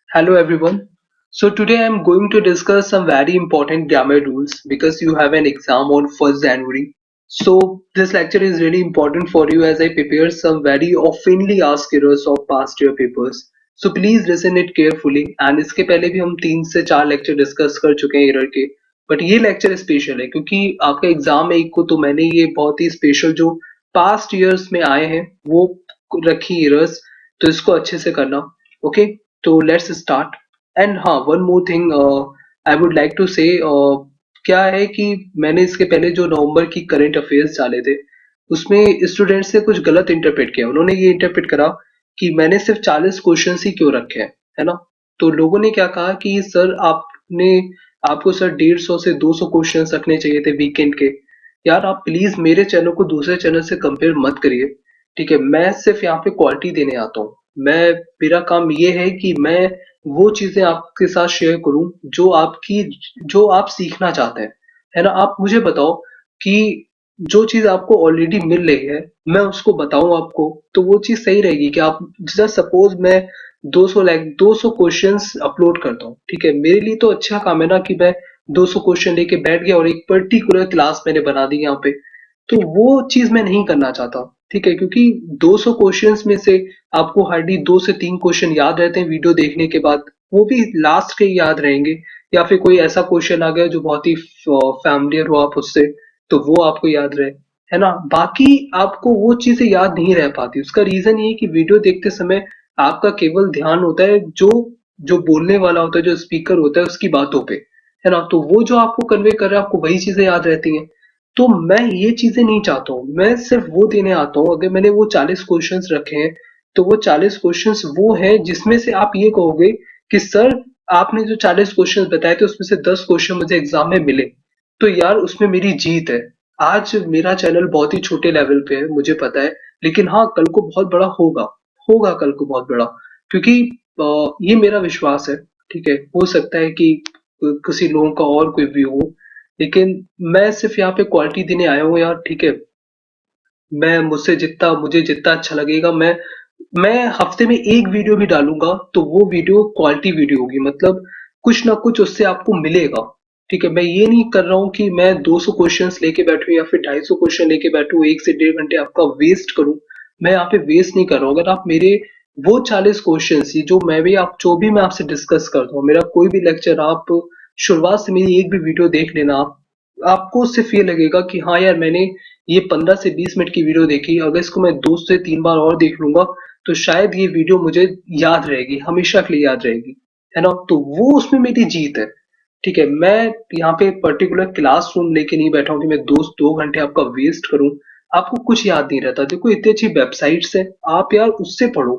Hello everyone. So today I am going to discuss some very important grammar rules because you have an exam on 1st January. So this lecture is really important for you as I prepare some very oftenly asked errors of past year papers. So please listen it carefully and इसके पहले भी हम 3 से 4 lecture discuss कर चुके हैं error के but ये लेक्चर स्पेशल है क्योंकि आपका एग्जाम है एक को तो मैंने ये बहुत ही स्पेशल जो पास्ट ईयर्स में आए हैं वो रखी एरर्स तो इसको अच्छे से करना ओके तो लेट्स स्टार्ट एंड हाँ one more thing I would like to say क्या है कि मैंने इसके पहले जो नवंबर की करंट अफेयर्स डाले थे उसमें स्टूडेंट्स ने कुछ गलत इंटरप्रेट किया उन्होंने ये इंटरप्रेट करा कि मैंने सिर्फ 40 क्वेश्चंस ही क्यों रखे हैं है ना तो लोगों ने क्या कहा कि सर आपने आपको सर 150 से 200 क्वेश्चंस रखने चाहिए थे वीकेंड के यार आप प्लीज मेरे चैनल को दूसरे चैनल से कंपेयर मत करिए ठीक है मैं सिर्फ यहाँ पे क्वालिटी देने आता हूँ मैं मेरा काम ये है कि मैं वो चीजें आपके साथ शेयर करूं जो आप सीखना चाहते हैं है ना आप मुझे बताओ कि जो चीज आपको ऑलरेडी मिल रही है मैं उसको बताऊं आपको तो वो चीज सही रहेगी कि आप जैसे सपोज मैं 200 क्वेश्चंस अपलोड करता हूँ ठीक है मेरे लिए तो अच्छा काम है ना कि मैं 200 क्वेश्चन लेके बैठ गया और एक पर्टिकुलर क्लास मैंने बना दी यहाँ पे तो वो चीज मैं नहीं करना चाहता ठीक है क्योंकि 200 क्वेश्चंस में से आपको हार्डली 2 से 3 क्वेश्चन याद रहते हैं वीडियो देखने के बाद वो भी लास्ट के ही याद रहेंगे या फिर कोई ऐसा क्वेश्चन आ गया जो बहुत ही फैमिलियर हो आप उससे तो वो आपको याद रहे है ना बाकी आपको वो चीजें याद नहीं रह पाती उसका रीजन ये है कि वीडियो देखते समय आपका केवल ध्यान होता है जो जो बोलने वाला होता है जो स्पीकर होता है उसकी बातों पे है ना तो वो जो आपको कन्वे कर रहा है आपको वही चीजें याद रहती हैं तो मैं ये चीजें नहीं चाहता हूँ मैं सिर्फ वो देने आता हूँ अगर मैंने वो 40 क्वेश्चंस रखे हैं तो वो 40 क्वेश्चंस वो है जिसमें से आप ये कहोगे कि सर आपने जो 40 क्वेश्चंस बताए थे उसमें से 10 क्वेश्चन मुझे एग्जाम में मिले तो यार उसमें मेरी जीत है आज मेरा चैनल बहुत ही छोटे लेवल पे है मुझे पता है लेकिन हाँ कल को बहुत बड़ा होगा होगा कल को बहुत बड़ा क्योंकि ये मेरा विश्वास है ठीक है हो सकता है कि किसी लोगों का और कोई व्यू हो लेकिन मैं सिर्फ यहाँ पे क्वालिटी देने आया हूँ यार ठीक है मैं मुझे जितना अच्छा लगेगा मैं हफ्ते में एक वीडियो भी डालूंगा तो वो वीडियो क्वालिटी वीडियो होगी मतलब कुछ ना कुछ उससे आपको मिलेगा ठीक है मैं ये नहीं कर रहा हूँ कि मैं 200 क्वेश्चंस लेके बैठूं या फिर 250 क्वेश्चन लेके बैठूं 1 से 1.5 घंटे आपका वेस्ट करूं मैं यहाँ पे वेस्ट नहीं कर रहा हूँ अगर आप मेरे वो 40 क्वेश्चंस जो भी मैं आपसे डिस्कस करता हूँ मेरा कोई भी लेक्चर आप शुरुआत से मेरी एक भी वीडियो देख लेना आप आपको सिर्फ ये लगेगा कि हाँ यार मैंने ये 15 से 20 मिनट की वीडियो देखी अगर इसको मैं 2 से 3 बार और देख लूंगा तो शायद ये वीडियो मुझे याद रहेगी हमेशा के लिए याद रहेगी है ना तो वो उसमें मेरी जीत है ठीक है मैं यहाँ पे पर्टिकुलर क्लासरूम लेके नहीं बैठा हूँ कि मैं 2 घंटे आपका वेस्ट करूँ आपको कुछ याद नहीं रहता देखो इतनी अच्छी वेबसाइट्स है आप यार उससे पढ़ो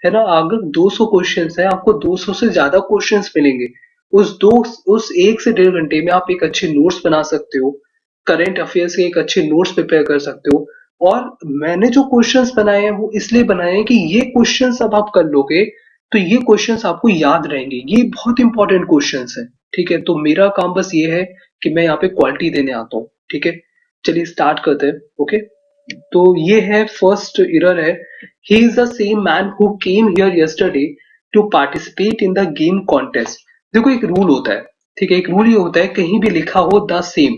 है ना अगर 200 क्वेश्चंस है आपको 200 से ज्यादा क्वेश्चंस मिलेंगे उस 1 से 1.5 घंटे में आप एक अच्छे नोट्स बना सकते हो करंट अफेयर्स के एक अच्छे नोट्स प्रिपेयर कर सकते हो और मैंने जो क्वेश्चंस बनाए हैं वो इसलिए बनाए हैं कि ये क्वेश्चंस अब आप कर लोगे तो ये क्वेश्चंस आपको याद रहेंगे ये बहुत इंपॉर्टेंट क्वेश्चंस है ठीक है तो मेरा काम बस ये है कि मैं यहाँ पे क्वालिटी देने आता हूँ ठीक है चलिए स्टार्ट करते हैं ओके तो ये है फर्स्ट एरर है he is the same man who came here yesterday to participate in the game contest देखो एक रूल होता है ठीक है एक रूल ये होता है कहीं भी लिखा हो द सेम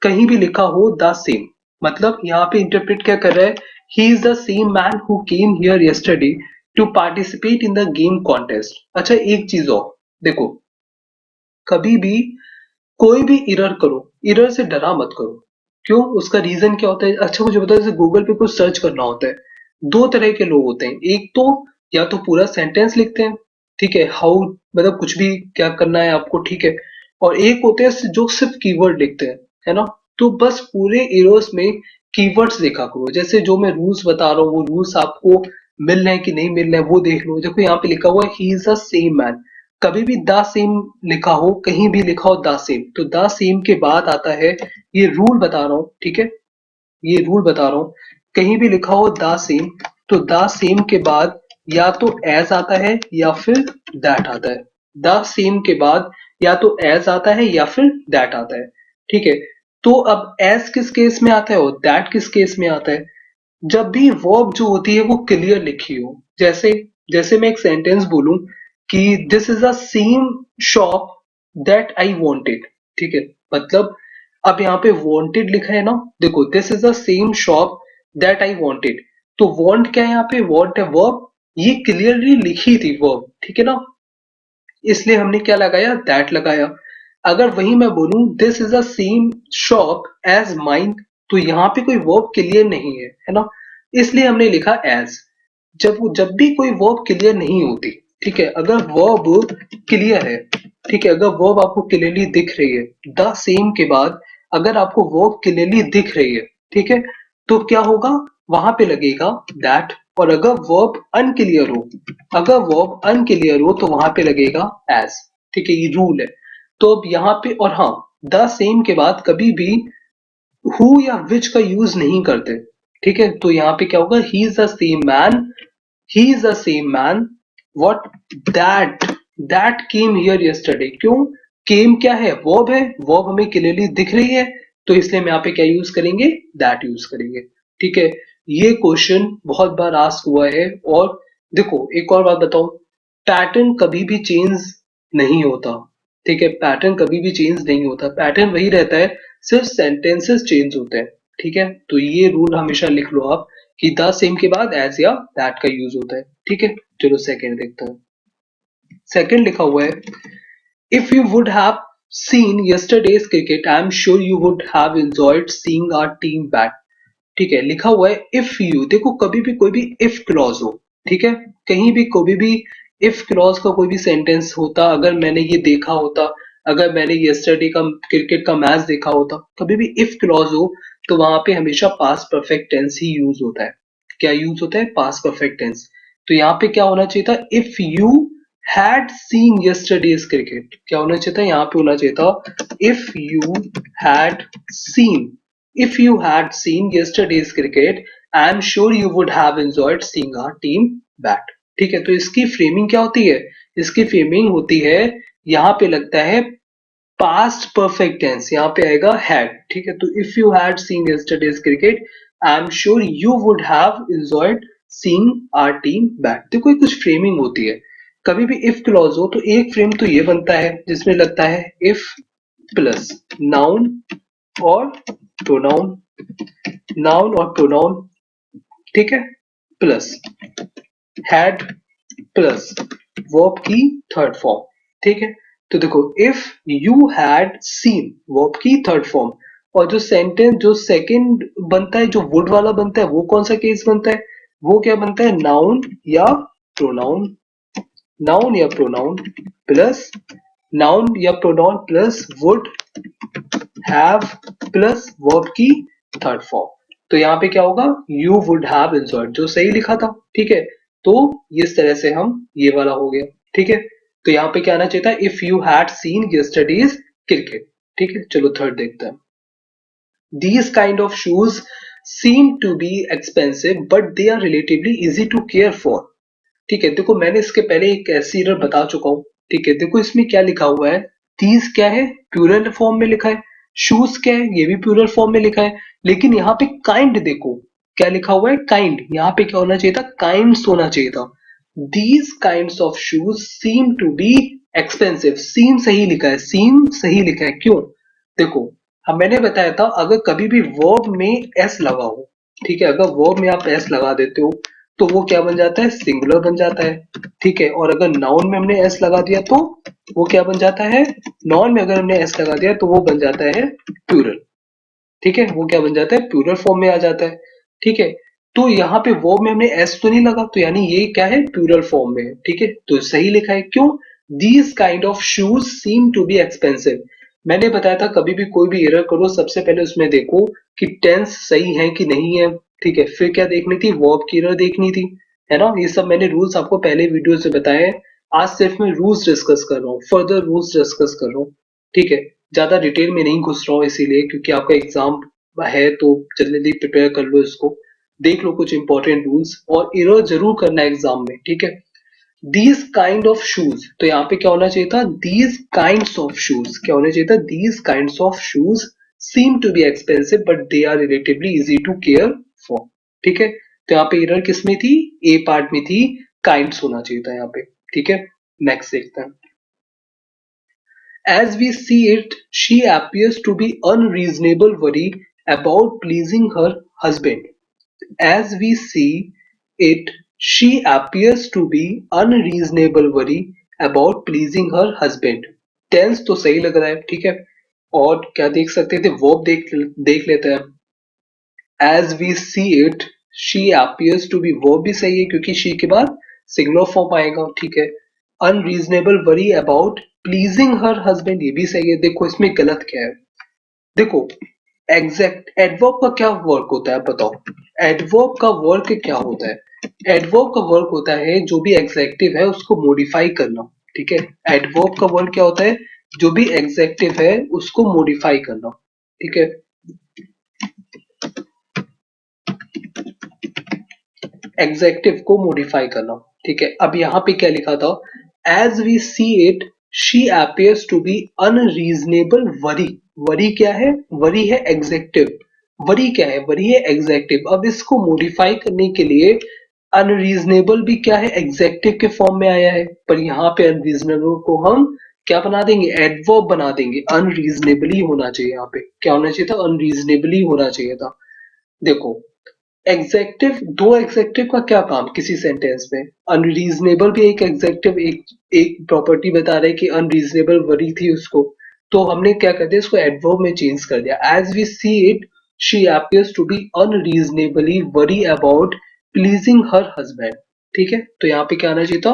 कहीं भी लिखा हो द सेम मतलब यहाँ पे इंटरप्रेट क्या कर रहा है he is the same man who came here yesterday to participate in the game contest अच्छा एक चीज और देखो कभी भी कोई भी एरर करो एरर से डरा मत करो क्यों उसका रीजन क्या होता है अच्छा मुझे बताओ जैसे गूगल पे कुछ सर्च करना होता है दो तरह के लोग होते हैं एक तो या तो पूरा सेंटेंस लिखते हैं ठीक है हाउ मतलब कुछ भी क्या करना है आपको ठीक है और एक होते हैं जो सिर्फ कीवर्ड लिखते हैं है ना तो बस पूरे एरर्स में कीवर्ड्स देखा करो जैसे जो मैं रूल्स बता रहा हूँ वो रूल्स आपको मिल रहे हैं कि नहीं मिल रहे हैं वो देख लो देखो यहाँ पे लिखा हुआ है he is the same man कभी भी द सेम लिखा हो कहीं भी लिखा हो द सेम तो द सेम के बाद आता है ये रूल बता रहा हूँ ठीक है ये रूल बता रहा हूँ कहीं भी लिखा हो द सेम तो द सेम के बाद या तो एज आता है या फिर दैट आता है द सेम के बाद या तो एज आता है या फिर दैट आता है ठीक है तो अब एज किस केस में आता है और दैट किस केस में आता है जब भी वर्ब जो होती है वो क्लियर लिखी हो जैसे जैसे मैं एक सेंटेंस बोलूं कि this is a same shop that I wanted. ठीक है, मतलब अब यहाँ पे वांटेड लिखा है ना, देखो this is a same shop that I wanted, तो वांट क्या है यहाँ पे, वांट है वर्ब, ये क्लियरली लिखी थी वर्ब, ठीक है ना, इसलिए हमने क्या लगाया, दैट लगाया। अगर वही मैं बोलूं this is a same shop as mine, तो यहाँ पे कोई वर्ब क्लियर नहीं है ना, इसलिए हमने लिखा एज। जब भी कोई वर्ब क्लियर नहीं होती, ठीक है, अगर वर्ब क्लियर है, ठीक है, अगर वर्ब आपको क्लियरली दिख रही है, द सेम के बाद अगर आपको वर्ब क्लियरली दिख रही है, ठीक है, तो क्या होगा, वहां पे लगेगा दैट। और अगर वर्ब अनक्लियर हो, अगर वर्ब अनक्लियर हो तो वहां पे लगेगा एज। ठीक है, ये रूल है। तो अब यहाँ पे, और हाँ, द सेम के बाद कभी भी हु या विच का यूज नहीं करते। ठीक है, तो यहाँ पे क्या होगा, ही is the same man, he is the same man what that that came here yesterday. क्यों, केम क्या है, वर्ब है, वर्ब हमें क्लियरली दिख रही है, तो इसलिए हम यहाँ पे क्या यूज करेंगे, दैट यूज करेंगे। ठीक है, ये क्वेश्चन बहुत बार आस्क हुआ है। और देखो एक और बात बताऊं, पैटर्न कभी भी चेंज नहीं होता। ठीक है, पैटर्न कभी भी चेंज नहीं होता, पैटर्न वही रहता है, सिर्फ सेंटेंसेस चेंज होते हैं। ठीक है, तो ये रूल हमेशा लिख लो आप कि द सेम के बाद एज या दैट का यूज होता है। ठीक है, चलो सेकंड देखते हैं। सेकंड लिखा हुआ है, if you would have seen yesterday's cricket, I am sure you would have enjoyed seeing our team bat। ठीक है, लिखा हुआ है इफ यू, देखो कभी भी कोई भी इफ क्लॉज हो, ठीक है, कहीं भी कोई भी इफ क्लॉज का कोई भी सेंटेंस होता, अगर मैंने ये देखा होता, अगर मैंने यस्टरडे का क्रिकेट का मैच देखा होता, कभी भी इफ क्लॉज हो तो वहां पे हमेशा पास्ट परफेक्ट टेंस ही यूज होता है। क्या यूज होता है, पास्ट परफेक्ट टेंस। तो यहाँ पे क्या होना चाहिए था, if you had seen yesterday's cricket, क्या होना चाहिए था, यहाँ पे होना चाहिए था if you had scene, if you had seen yesterday's cricket, I am sure you would have enjoyed seeing our team bat। ठीक है, तो इसकी फ्रेमिंग क्या होती है, इसकी फ्रेमिंग होती है, यहाँ पे लगता है पास्ट परफेक्ट टेंस, यहाँ पे आएगा हैड। ठीक है, तो if you had seen yesterday's cricket, I am sure you would have enjoyed seeing our team bat. देखो ये कुछ फ्रेमिंग होती है, कभी भी इफ क्लॉज हो तो एक फ्रेम तो ये बनता है जिसमें लगता है इफ प्लस नाउन और प्रोनाउन, नाउन और प्रोनाउन, ठीक है, प्लस हैड प्लस वर्ब की थर्ड फॉर्म। ठीक है, तो देखो if you had scene verb की थर्ड फॉर्म, और जो सेंटेंस जो सेकंड बनता है, जो वुड वाला बनता है, वो कौन सा केस बनता है, वो क्या बनता है, नाउन या प्रोनाउन, नाउन या प्रोनाउन प्लस, नाउन या pronoun plus would have plus verb की थर्ड फॉर्म। तो यहाँ पे क्या होगा, यू वुड हैव इंसर्ट, जो सही लिखा था। ठीक है, तो इस तरह से हम, ये वाला हो गया। ठीक है, तो यहाँ पे क्या आना चाहिए था, if you had seen yesterday's cricket. ठीक है, चलो थर्ड देखते हैं। These kind of shoes seem to be expensive but they are relatively easy to care for। ठीक है, देखो मैंने इसके पहले एक ऐसी एरर बता चुका हूँ। ठीक है, देखो इसमें क्या लिखा हुआ है, these क्या है, प्लूरल फॉर्म में लिखा है, शूज क्या है, ये भी प्लूरल फॉर्म में लिखा है, लेकिन यहाँ पे काइंड देखो क्या लिखा हुआ है, काइंड, यहाँ पे क्या होना चाहिए था, काइंड्स होना चाहिए था। These kinds of shoes seem to be expensive, seem सही लिखा है, seem सही लिखा है, क्यों, देखो अब मैंने बताया था अगर कभी भी वर्ब में एस लगा हो, ठीक है, अगर वर्ब में आप एस लगा देते हो तो वो क्या बन जाता है, सिंगुलर बन जाता है। ठीक है, और अगर नाउन में हमने एस लगा दिया तो वो क्या बन जाता है, नाउन में अगर हमने एस लगा दिया तो वो बन जाता है प्लूरल। ठीक है, वो क्या बन जाता है, प्लूरल फॉर्म में आ जाता है। ठीक है, तो यहाँ पे वर्ब में हमने एस तो नहीं लगा, तो यानी ये क्या है, प्लूरल फॉर्म में है। ठीक है, तो सही लिखा है, क्यों, these kind of shoes seem to be expensive. मैंने बताया था कभी भी कोई भी एरर करो सबसे पहले उसमें देखो कि टेंस सही है कि नहीं है। ठीक है, फिर क्या देखनी थी, वर्ब की एरर देखनी थी, है ना, ये सब मैंने रूल्स आपको पहले वीडियो से बताए हैं। आज सिर्फ मैं रूल्स डिस्कस कर रहा हूँ, फर्दर रूल्स डिस्कस कर रहा हूँ। ठीक है, ज्यादा डिटेल में नहीं घुस रहा हूँ इसीलिए क्योंकि आपका एग्जाम है, तो जल्दी प्रिपेयर कर लो इसको, देख लो कुछ इंपॉर्टेंट रूल्स, और एरर जरूर करना एग्जाम में। ठीक है, दीज काइंड ऑफ शूज, तो यहाँ पे क्या होना चाहिए था, दीज काइंड्स ऑफ शूज, क्या होना चाहिए था, these kinds of shoes seem to be expensive but they are relatively easy to care for. ठीक है, तो यहाँ पे एरर किस में थी, ए पार्ट में थी, काइंड्स होना चाहिए था यहाँ पे। ठीक है, नेक्स्ट देखते हैं। As we see it, she appears to be unreasonable worry about pleasing her husband. As we see it, she appears to be unreasonable worry about pleasing her husband. Tense तो सही लग रहा है, ठीक है। और क्या देख सकते थे, वर्ब देख लेते हैं। As we see it, she appears to be, verb भी सही है क्योंकि she के बाद सिंगुलर फॉर्म आएगा, ठीक है। Unreasonable worry about pleasing her husband, ये भी सही है। देखो इसमें गलत क्या है, देखो एग्जैक्ट एडवर्ब का क्या वर्क होता है बताओ। एडवर्ब का वर्क क्या होता है, एडवर्ब का वर्क होता है जो भी एग्जेक्टिव है उसको मॉडिफाई करना, ठीक है। एडवर्ब का वर्क क्या होता है, जो भी एग्जेक्टिव है उसको मॉडिफाई करना, ठीक है। एग्जेक्टिव को मॉडिफाई करना, ठीक है। अब यहाँ पे क्या लिखा था, as we see it she appears to be unreasonable worry. Worry क्या है, वरी है एग्जेक्टिव। वरी क्या है, वरी है एग्जेक्टिव। अब इसको मॉडिफाई करने के लिए अनरीजनेबल भी क्या है, एग्जेक्टिव के फॉर्म में आया है, पर यहाँ पे अनरीजनेबल को हम क्या बना देंगे, एडवर्ब बना देंगे। अनरीजनेबली होना चाहिए, यहाँ पे क्या होना चाहिए था, अनरीजनेबली होना चाहिए था। देखो एग्जेक्टिव, दो एग्जेक्टिव का क्या काम किसी सेंटेंस में, अनरीजनेबल भी एक एग्जेक्टिव, एक प्रॉपर्टी बता रहे कि अनरीजनेबल वरी थी उसको, तो हमने क्या कर दिया, इसको एडवर्ब में चेंज कर दिया। As we see it she appears to be unreasonably worry about pleasing her husband, ठीक है। तो यहाँ पे क्या आना चाहिए था,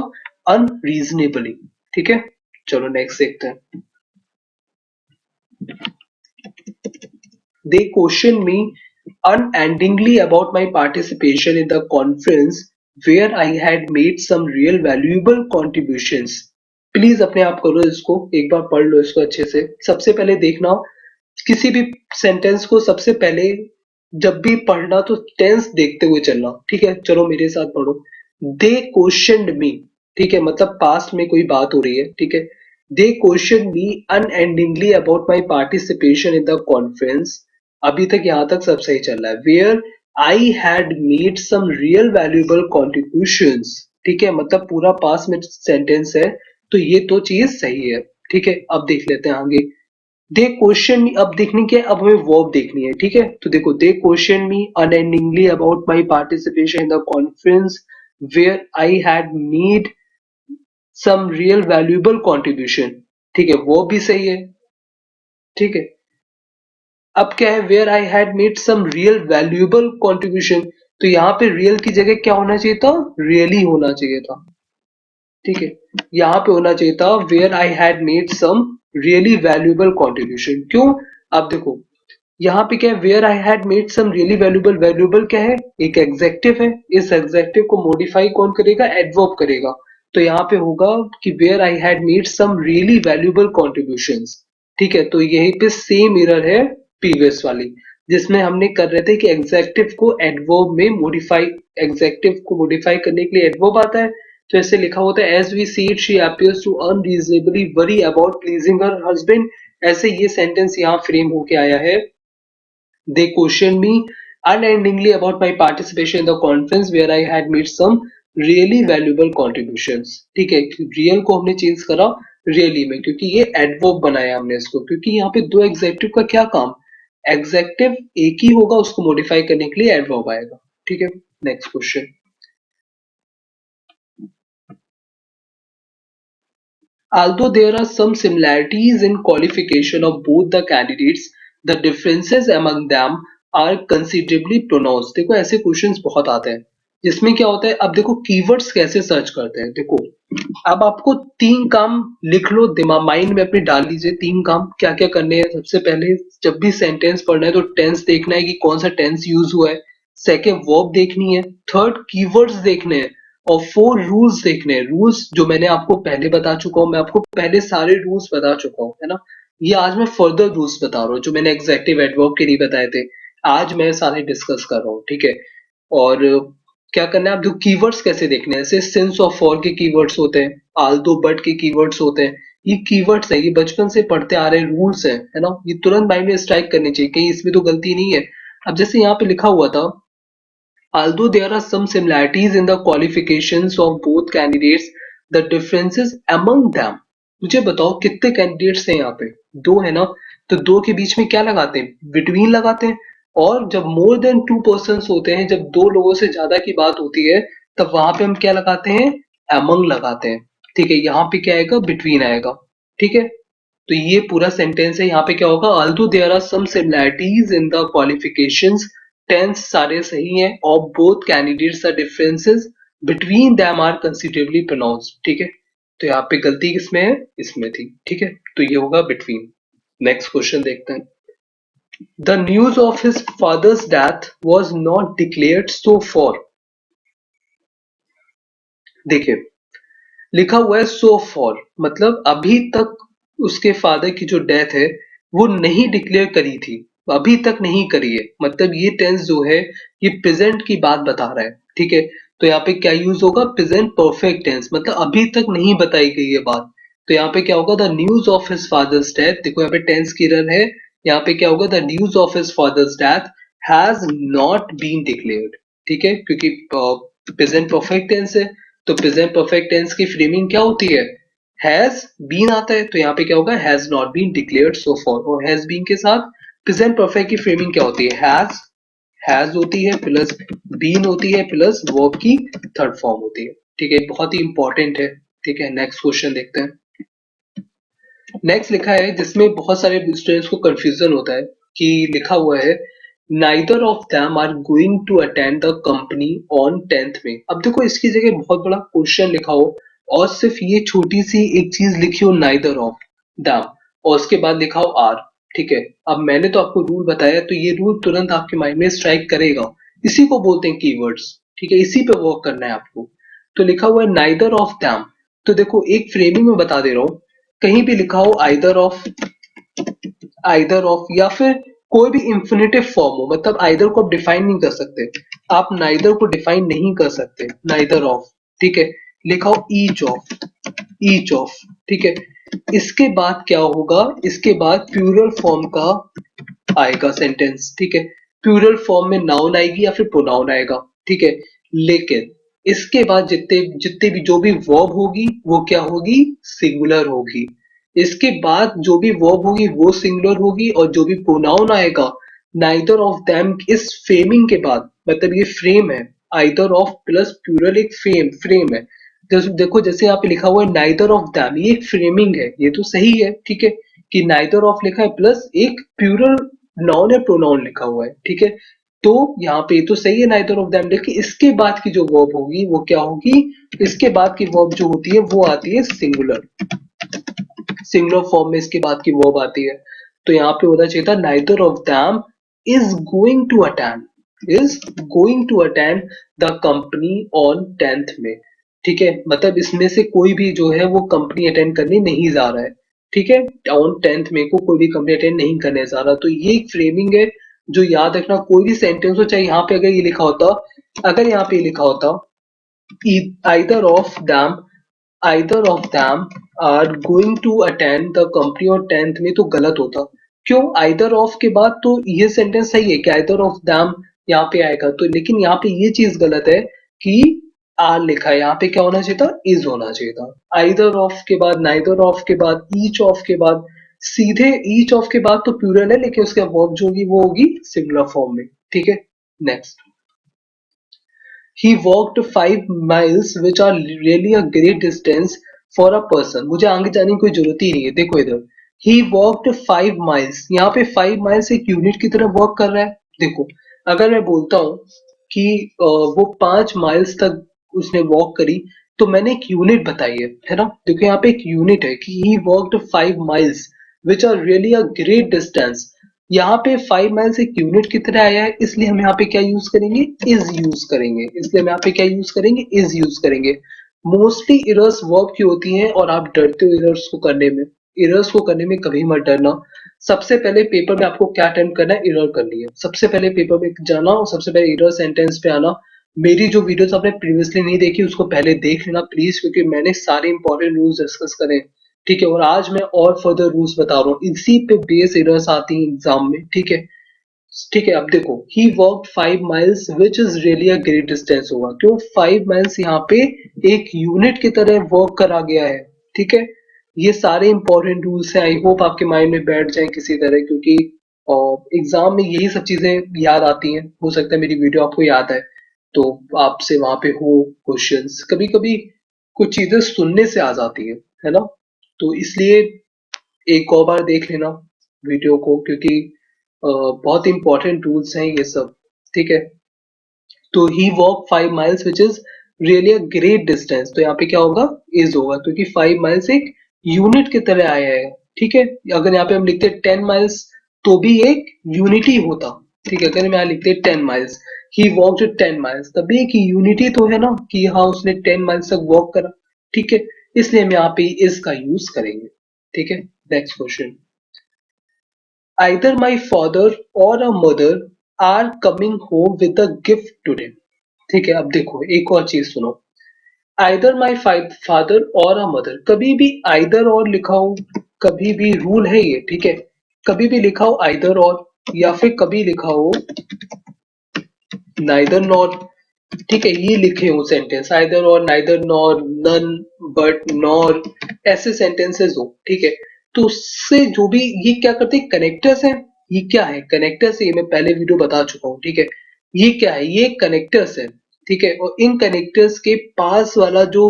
अनरीजनेबली, ठीक है। चलो नेक्स्ट देखते हैं। They questioned me unendingly about my participation in the conference where I had made some real valuable contributions. Please अपने आप करो इसको, एक बार पढ़ लो इसको अच्छे से। सबसे पहले देखना, किसी भी सेंटेंस को सबसे पहले जब भी पढ़ना तो टेंस देखते हुए चलना, ठीक है। चलो मेरे साथ पढ़ो। दे क्वेश्चनड मी, ठीक है, मतलब पास्ट में कोई बात हो रही है, ठीक है। They question me unendingly about my participation in the conference, अभी तक यहाँ तक सब सही चल रहा है। Where I had made some real valuable contributions, ठीक है, मतलब पूरा पास में सेंटेंस है, तो ये तो चीज सही है, ठीक है। अब देख लेते हैं आगे। दे क्वेश्चन, अब देखने के, अब हमें वर्ब देखनी है, ठीक है। तो देखो, they question me unendingly about my participation in the conference where I had made some real valuable contribution, ठीक है, वो भी सही है, ठीक है। अब क्या है, where I had made some real valuable contribution, तो यहाँ पे रियल की जगह क्या होना चाहिए था, रियली होना चाहिए था, ठीक है। यहाँ पे होना चाहिए था where I had made some really valuable contribution. क्यों, अब देखो यहाँ पे क्या है, where I had made some really valuable, valuable क्या है, एक एग्जेक्टिव है। इस एग्जेक्टिव को मॉडिफाई कौन करेगा, एडवर्ब करेगा। तो यहाँ पे होगा कि where I had made some really valuable contributions, ठीक है। तो यहीं पे सेम एरर है प्रीवियस वाली, जिसमें हमने कर रहे थे कि एग्जेक्टिव को एडवर्ब में मॉडिफाई, एग्जेक्टिव को मॉडिफाई करने के लिए एडवर्ब आता है। तो ऐसे लिखा होता है, as we see it she appears to unreasonably worry about pleasing her husband. ऐसे ये सेंटेंस यहाँ फ्रेम होके आया है। They questioned me unendingly about my participation in the conference where I had made some really valuable contributions. ठीक है, real को हमने चेंज करा रियली में, क्योंकि ये एडवर्ब बनाया हमने इसको, क्योंकि यहाँ पे दो एग्जेक्टिव का क्या काम, एग्जेक्टिव एक ही होगा, उसको मॉडिफाई करने के लिए एडवर्ब आएगा, ठीक है। Next question. Although there are some similarities in qualification of both the candidates, the differences among them are considerably pronounced. देखो ऐसे क्वेश्चंस बहुत आते हैं जिसमें क्या होता है, अब देखो कीवर्ड्स कैसे सर्च करते हैं। देखो अब आपको तीन काम लिख लो, दिमाग माइंड में अपने डाल लीजिए, तीन काम क्या क्या करने हैं। सबसे पहले जब भी सेंटेंस पढ़ना है तो टेंस देखना है कि कौन सा टेंस यूज हुआ है। सेकेंड वर्ब देखनी है। थर्ड कीवर्ड्स देखने हैं। और फोर रूल्स देखने हैं। रूल्स जो मैंने आपको पहले बता चुका हूँ, मैं आपको पहले सारे रूल्स बता चुका हूँ, है ना। ये आज मैं फर्दर रूल्स बता रहा हूँ जो मैंने एग्जेक्टिव एडवर्ब के लिए बताए थे, आज मैं सारे डिस्कस कर रहा हूँ, ठीक है। और क्या करना है, आप जो कीवर्ड्स कैसे देखने हैं, जैसे सिंस और फॉर के कीवर्ड्स होते हैं, आल्दो बट के कीवर्ड्स होते हैं। ये कीवर्ड्स है, ये बचपन से पढ़ते आ रहे रूल्स है ना। ये तुरंत माइंड में स्ट्राइक करनी चाहिए, कहीं इसमें तो गलती नहीं है। अब जैसे यहाँ पे लिखा हुआ था, although there are some similarities in the qualifications of both candidates, the differences among them. मुझे बताओ कितने कैंडिडेट्स हैं यहाँ पे, दो है ना, तो दो के बीच में क्या लगाते हैं, बिटवीन लगाते हैं। और जब मोर देन टू पर्सन होते हैं, जब दो लोगों से ज्यादा की बात होती है, तब वहां पे हम क्या लगाते हैं, अमंग लगाते हैं। ठीक है, यहाँ पे क्या आएगा, बिटवीन आएगा। ठीक है, तो ये पूरा सेंटेंस है। यहाँ पे क्या होगा, although there are some similarities in the qualifications, tense सारे सही हैं, और both candidates are differences between them are considerably pronounced। ठीक है, तो यहाँ पे गलती किसमें है, इसमें थी। ठीक है, तो ये होगा between। नेक्स्ट क्वेश्चन देखते हैं। The news of his father's death was not declared so far। देखिए, लिखा हुआ है सो फॉर, मतलब अभी तक उसके फादर की जो डेथ है वो नहीं डिक्लेयर करी थी, अभी तक नहीं करी है। मतलब ये टेंस जो है ये प्रेजेंट की बात बता रहा है। ठीक है, तो यहाँ पे क्या यूज होगा, प्रेजेंट परफेक्ट टेंस, मतलब अभी तक नहीं बताई गई है बात। तो यहाँ पे क्या होगा, the news of his father's death. देखो यहाँ पे टेंस की एरर है, यहाँ पे क्या होगा, the news of his father's death has not been declared. ठीक है, क्योंकि प्रेजेंट परफेक्ट टेंस है, तो प्रेजेंट परफेक्ट टेंस की फ्रेमिंग क्या होती है, हैज बीन आता है। तो यहाँ पे क्या होगा, has not been declared so far. और हैज बीन के साथ प्रेजेंट परफेक्ट की फ्रेमिंग क्या होती है, हैज होती है प्लस बीन होती है प्लस वर्ब की थर्ड फॉर्म होती है। ठीक है, बहुत ही इंपॉर्टेंट है। ठीक है, नेक्स्ट क्वेश्चन देखते हैं। नेक्स्ट लिखा है, जिसमें बहुत सारे स्टूडेंट्स को कंफ्यूजन होता है, कि लिखा हुआ है neither of them are going to attend the company on 10th में। अब देखो इसकी जगह बहुत बड़ा क्वेश्चन लिखा हो और सिर्फ ये छोटी सी एक चीज लिखी हो, नाइदर ऑफ देम, और उसके बाद लिखा हो आर। ठीक है, अब मैंने तो आपको रूल बताया, तो ये रूल तुरंत आपके माइंड में स्ट्राइक करेगा। इसी को बोलते हैं कीवर्ड्स। ठीक है, इसी पे वर्क करना है आपको। तो लिखा हुआ है नाइदर ऑफ देम, तो देखो एक फ्रेमिंग में बता दे रहा हूँ, कहीं भी लिखा हो आइदर ऑफ या फिर कोई भी इंफिनिटिव फॉर्म हो, मतलब आइदर को आप डिफाइन नहीं कर सकते, आप नाइदर को डिफाइन नहीं कर सकते, नाइदर ऑफ। ठीक है, लिखा हो ईच ऑफ। ठीक है, इसके बाद क्या होगा, इसके बाद प्लूरल फॉर्म का आएगा सेंटेंस। ठीक है, प्लूरल फॉर्म में नाउन आएगी या फिर प्रोनाउन आएगा। ठीक है, लेकिन इसके बाद जितने जितने भी जो भी वर्ब होगी वो क्या होगी, सिंगुलर होगी। इसके बाद जो भी वर्ब होगी वो सिंगुलर होगी, और जो भी प्रोनाउन आएगा नाइदर ऑफ देम इस फ्रेमिंग के बाद, मतलब ये फ्रेम है, आइदर ऑफ प्लस प्लूरल एक फ्रेम है। देखो जैसे यहाँ पे लिखा हुआ है नाइदर ऑफ देम, ये एक फ्रेमिंग है, ये तो सही है। ठीक है, कि नाइदर ऑफ लिखा है प्लस एक प्लूरल नाउन या प्रोनाउन लिखा हुआ है। ठीक है, तो यहाँ पे तो सही है नाइदर ऑफ देम, लेकिन इसके बाद की जो वर्ब होगी वो क्या होगी, इसके बाद की वर्ब जो होती है वो आती है सिंगुलर, सिंगुलर फॉर्म में इसके बाद की वर्ब आती है। तो यहाँ पे होना चाहिए था neither of them is going to attend, is going to attend the company on 10th में। ठीक है, मतलब इसमें से कोई भी जो है वो कंपनी अटेंड करने नहीं जा रहा है। ठीक है, ऑन 10th में को कोई भी कंपनी अटेंड नहीं करने जा रहा। तो ये एक फ्रेमिंग है जो याद रखना, कोई भी सेंटेंस हो, चाहे यहाँ पे अगर ये लिखा होता, अगर यहाँ पे लिखा होता either of them either of them are going to attend the company on 10th में, तो गलत होता। क्यों, either of के बाद तो ये सेंटेंस सही है कि either of them यहाँ पे आएगा, तो लेकिन यहाँ पे ये चीज गलत है कि आर लिखा है, यहाँ पे क्या होना चाहिए था, इज होना चाहिए था। either of के बाद, neither of के बाद, each of के बाद, सीधे each of के बाद तो प्लूरल है, लेकिन उसके वर्ब जो होगी वो होगी सिंगुलर फॉर्म में। ठीक है, next. He walked 5 miles, which are really a great distance for a person। मुझे आगे जाने की कोई जरूरत ही नहीं है। देखो इधर, he walked 5 miles, यहाँ पे 5 miles एक यूनिट की तरह वर्क कर रहा है। देखो, अगर मैं बोलता हूँ कि वो 5 माइल्स तक उसने वॉक करी, तो मैंने एक यूनिट बताई है ना। देखो यहाँ पे एक यूनिट है कि he walked 5 miles, which are really a great distance। यहाँ पे 5 माइल्स एक यूनिट की तरह आया है, इसलिए हम यहाँ पे क्या यूज करेंगे, इज यूज करेंगे। इसलिए हम यहाँ पे क्या यूज करेंगे, इज यूज करेंगे। मोस्टली इरर्स वर्ब की होती हैं, और आप डरते हो इरर्स को करने में। इरर्स को करने में कभी मत डरना। सबसे पहले पेपर में आपको क्या अटेम्प्ट करना है, इरर करनी है। सबसे पहले पेपर में जाना और सबसे पहले इरर सेंटेंस पे आना। मेरी जो वीडियोस आपने प्रीवियसली नहीं देखी उसको पहले देख लेना प्लीज, क्योंकि मैंने सारे इंपॉर्टेंट रूल्स डिस्कस करे। ठीक है, और आज मैं और फर्दर रूल्स बता रहा हूँ, इसी पे बेस एरर्स आती हैं एग्जाम में। ठीक है, ठीक है, अब देखो he walked 5 miles which is really a great distance होगा, क्यों 5 miles यहाँ पे एक यूनिट की तरह वॉक करा गया है। ठीक है, ये सारे इंपॉर्टेंट रूल्स हैं, आई होप आपके माइंड में बैठ जाए किसी तरह, क्योंकि एग्जाम में यही सब चीजें याद आती हैं। हो सकता है मेरी वीडियो आपको याद है तो आपसे वहां पे हो क्वेश्चंस, कभी कभी कुछ चीजें सुनने से आ जाती है ना। तो इसलिए एक और बार देख लेना वीडियो को, क्योंकि बहुत इंपॉर्टेंट रूल्स हैं ये सब। ठीक है, तो he walk 5 miles which is really a great distance, तो यहाँ पे क्या होगा, इज होगा, क्योंकि 5 miles एक यूनिट की तरह आया है। ठीक है, अगर यहाँ पे हम लिखते 10 miles तो भी एक यूनिटी होता। ठीक है, अगर हम यहाँ लिखते 10 miles, ही वॉकड 10 miles, तभी एक यूनिटी तो है ना कि हाँ उसने 10 miles तक वॉक करा। ठीक है, इसलिए हम यहाँ पे इज का यूज करेंगे। ठीक है, next question, either my father or a mother are coming home with a gift today। ठीक है, अब देखो एक और चीज सुनो, either my father or a mother, कभी भी either और लिखा हो, कभी भी रूल है ये। ठीक है, कभी भी लिखा हो either और, या फिर कभी लिखा हो neither nor। ठीक है, ये लिखे हो sentence either or, neither nor, none, but, nor, ऐसे सेंटेंसेस हो। ठीक है, तो उससे जो भी ये क्या करते हैं, कनेक्टर्स हैं। ये क्या है, कनेक्टर्स है, ये मैं पहले वीडियो बता चुका हूँ। ठीक है, ये क्या है, ये कनेक्टर्स है। ठीक है, और इन कनेक्टर्स के पास वाला जो